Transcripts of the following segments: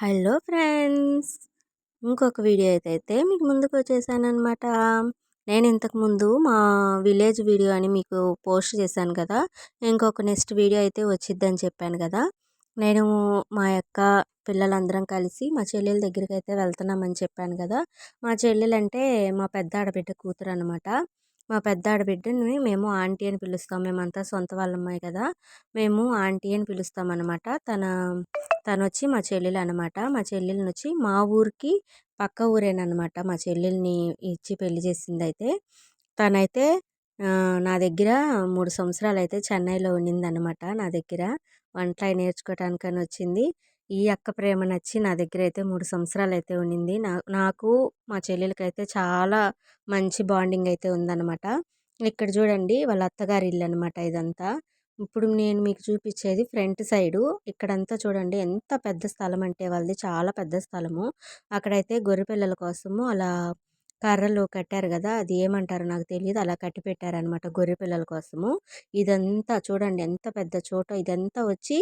Hello friends! ఇంకొక video అయితే మీకు ముందుకు వచ్చేసాననమాట. నేను ఇంతకుముందు మా విలేజ్ వీడియో అని మీకు పోస్ట్ చేశాను కదా! ఇంకొక నెక్స్ట్ వీడియో అయితే వచ్చిద్దని చెప్పాను కదా! నేను మా యొక్క పిల్లలందరం కలిసి మా చెల్లెల దగ్గరికి అయితే వెళ్తున్నామని చెప్పాను కదా! మా చెల్లెలంటే మా పెద్ద ఆడబిడ్డ కూతురు అనమాట. మా పెద్ద ఆడబిడ్డని మేము ఆంటీ అని పిలుస్తాం. మేమంతా సొంత వాళ్ళమ్మాయి కదా! మేము ఆంటీ అని పిలుస్తామన్నమాట. తనొచ్చి మా చెల్లెలనమాట. మా చెల్లెలనొచ్చి మా ఊరికి పక్క ఊరేననమాట. మా చెల్లెల్ని ఇచ్చి పెళ్లి చేసిందైతే. తనైతే నా దగ్గర 3 సంవత్సరాలైతే చెన్నైలో ఉన్నిందనమాట నా దగ్గర. వంటలయి నేర్చుకోవటానికని వచ్చింది. ఈ అక్క ప్రేమ నచ్చి నా దగ్గరైతే 3 సంవత్సరాలైతే ఉన్నింది. నాకు మా చెల్లెలకైతే చాలా మంచి బాండింగ్ అయితే ఉందనమాట. ఇక్కడ చూడండి వాళ్ళ అత్తగారి ఇల్లనమాట ఇదంతా. ఇప్పుడు నేను మీకు చూపించేది ఫ్రంట్ సైడు. ఇక్కడంతా చూడండి ఎంత పెద్ద స్థలం అంటే వాళ్ళది చాలా పెద్ద స్థలము. అక్కడైతే గొర్రె పిల్లల కోసము అలా కర్రలు కట్టారు కదా! అది ఏమంటారో నాకు తెలీదు. అలా కట్టి పెట్టారనమాట గొర్రె పిల్లల కోసము. ఇదంతా చూడండి ఎంత పెద్ద చోటో. ఇదంతా వచ్చి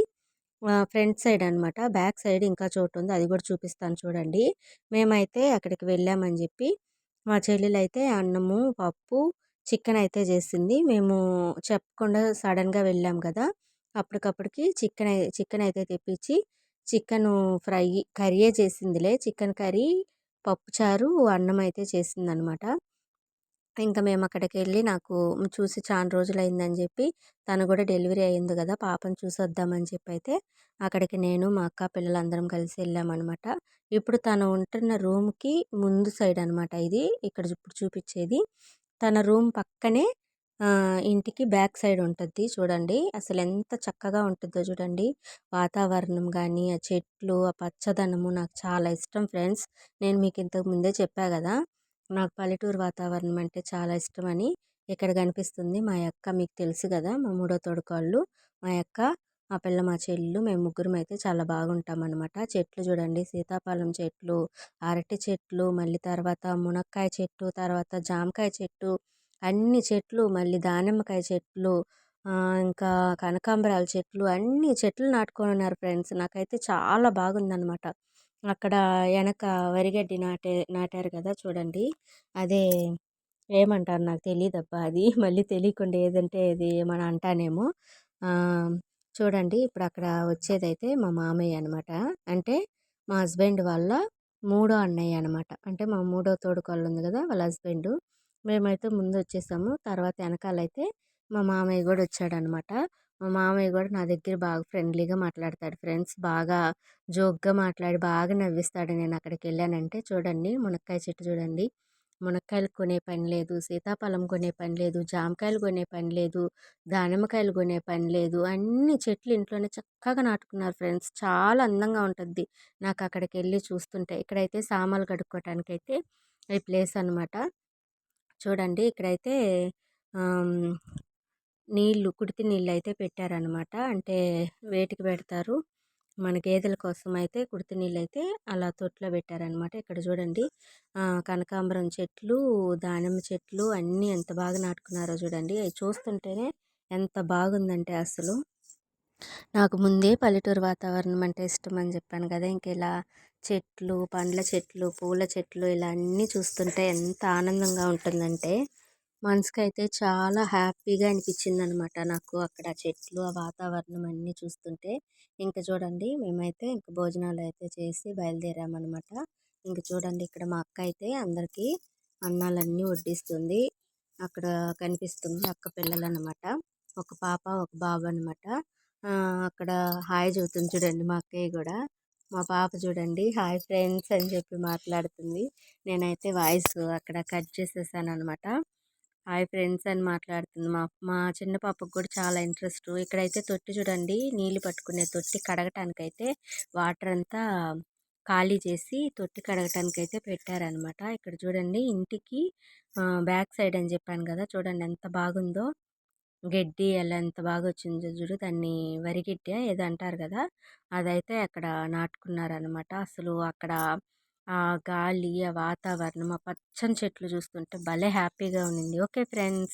ఫ్రంట్ సైడ్ అనమాట. బ్యాక్ సైడ్ ఇంకా చోటుంది. అది కూడా చూపిస్తాను చూడండి. మేమైతే అక్కడికి వెళ్ళామని చెప్పి మా చెల్లెలైతే అన్నము, పప్పు, చికెన్ అయితే చేసింది. మేము చెప్పకుండా సడన్‌గా వెళ్ళాం కదా! అప్పటికప్పటికి చికెన్ అయితే తెప్పించి చికెను ఫ్రై కర్రీయే చేసిందిలే. చికెన్ కర్రీ, పప్పుచారు, అన్నం అయితే చేసిందనమాట. ఇంకా మేము అక్కడికెళ్ళి నాకు చూసి చాలా రోజులైందని చెప్పి తను కూడా డెలివరీ అయింది కదా! పాపను చూసొద్దామని చెప్పైతే అక్కడికి నేను, మా అక్క పిల్లలందరం కలిసి వెళ్ళామనమాట. ఇప్పుడు తను ఉంటున్న రూమ్‌కి ముందు సైడ్ అనమాట ఇది. ఇక్కడ ఇప్పుడు చూపిచ్చేది. తన రూమ్ పక్కనే ఇంటికి బ్యాక్ సైడ్ ఉంటది చూడండి. అసలెంత చక్కగా ఉంటుందో చూడండి. వాతావరణం గానీ, ఆ చెట్లు, ఆ పచ్చదనము నాకు చాలా ఇష్టం ఫ్రెండ్స్. నేను మీకు ఇంతకు ముందే చెప్పా గదా! నాకు పల్లెటూరు వాతావరణం అంటే చాలా ఇష్టమని. ఇక్కడ కనిపిస్తుంది మా యక్క మీకు తెలుసు గదా! మా మూడో తోడికోడలు. మా యక్క, మా పిల్ల, మా చెల్లు మేము ముగ్గురమైతే చాలా బాగుంటామనమాట. చెట్లు చూడండి సీతాఫలం చెట్లు, అరటి చెట్లు, మళ్ళీ తర్వాత మునక్కాయ చెట్టు, తర్వాత జామకాయ చెట్టు, అన్ని చెట్లు, మళ్ళీ దానిమ్మకాయ చెట్లు, ఇంకా కనకాంబరాల చెట్లు, అన్ని చెట్లు నాటుకొనున్నారు ఫ్రెండ్స్. నాకైతే చాలా బాగుందనమాట. అక్కడ ఎనక వరిగడ్డి నాటారు కదా చూడండి. అదే ఏమంటారు నాకు తెలీదబ్బా అది. మళ్ళీ తెలియకుండా ఏదంటే అది ఏమన్నా అంటానేమో. చూడండి ఇప్పుడు అక్కడ వచ్చేదైతే మా మామయ్య అనమాట. అంటే మా హస్బెండ్ వాళ్ళ మూడో అన్నయ్య అనమాట. అంటే మా మూడో తోడికోడలు ఉంది కదా! వాళ్ళ హస్బెండు. మేమైతే ముందొచ్చేసాము. తర్వాత ఎనకాలైతే మా మామయ్య గూడా వచ్చాడనమాట. మా మామయ్య గూడా నా దగ్గర బాగా ఫ్రెండ్లీగా మాట్లాడతాడు ఫ్రెండ్స్. బాగా జోక్‌గా మాట్లాడి బాగా నవ్విస్తాడు నేనక్కడికెళ్ళానంటే. చూడండి మునక్కాయ చెట్టు చూడండి. మునక్కాయలు కొనే పని లేదు, సీతాఫలం కొనే పని లేదు, జామకాయలు కొనే పని లేదు, దానిమ్మకాయలు కొనే పని లేదు. అన్ని చెట్లు ఇంట్లోనే చక్కగా నాటుకున్నారు ఫ్రెండ్స్. చాలా అందంగా ఉంటద్ది నాకక్కడికెళ్ళి చూస్తుంటే. ఇక్కడైతే సామాన్లు కడుక్కోవటానికైతే ఈ ప్లేస్ అనమాట. చూడండి ఇక్కడైతే ఆహ్, కుడితి నీళ్ళైతే పెట్టారనమాట. అంటే వేటికి పెడతారు? మన గేదెల కోసమైతే కుడితి నీళ్ళైతే అలా తొట్టిలో పెట్టారనమాట. ఇక్కడ చూడండి కనకాంబరం చెట్లు, దానిమ్మ చెట్లు అన్నీ ఎంత బాగా నాటుకున్నారో చూడండి. అయి చూస్తుంటేనే ఎంత బాగుందంటే అసలు. నాకు ముందే పల్లెటూరు వాతావరణం అంటే ఇష్టమని చెప్పాను కదా! ఇంకిలా చెట్లు, పండ్ల చెట్లు, పూల చెట్లు ఇలా అన్నీ చూస్తుంటే ఎంత ఆనందంగా ఉంటుందంటే మనసుకైతే చాలా హ్యాపీగా అనిపించిందనమాట నాకు అక్కడ చెట్లు, ఆ వాతావరణం అన్నీ చూస్తుంటే. ఇంక చూడండి మేమైతే ఇంక భోజనాలైతే చేసి బయలుదేరామనమాట. ఇంక చూడండి ఇక్కడ మా అక్క అయితే అందరికీ అన్నాలన్నీ వడ్డిస్తుంది. అక్కడ కనిపిస్తుంది అక్క పిల్లలనమాట. ఒక పాప, ఒక బాబు అనమాట. అక్కడ హాయ్ చెబుతుంది చూడండి మా అక్కయ్య గూడా. మా పాప చూడండి హాయ్ ఫ్రెండ్స్ అని చెప్పి మాట్లాడుతుంది. నేనైతే వాయిస్ అక్కడ కట్ చేసేసాననమాట. హాయ్ ఫ్రెండ్స్ అని మాట్లాడుతుంది. మా మా చిన్న పాపకు కూడా చాలా ఇంట్రెస్ట్. ఇక్కడైతే తొట్టి చూడండి నీళ్ళు పట్టుకునే తొట్టి కడగటానికైతే వాటర్ అంతా ఖాళీ చేసి తొట్టి కడగటానికైతే పెట్టారనమాట. ఇక్కడ చూడండి ఇంటికి బ్యాక్ సైడ్ అని చెప్పాను కదా! చూడండి ఎంత బాగుందో. గడ్డి అలా ఎంత బాగా వచ్చిందో చూడు. దాన్ని వరిగడ్డా ఏదో అంటారు కదా! అదైతే అక్కడ నాటుకున్నారనమాట. అసలు అక్కడ ఆ గాలి, ఆ వాతావరణం, ఆ పచ్చని చెట్లు చూస్తుంటే భలే హ్యాపీగా ఉన్నింది. Okay friends.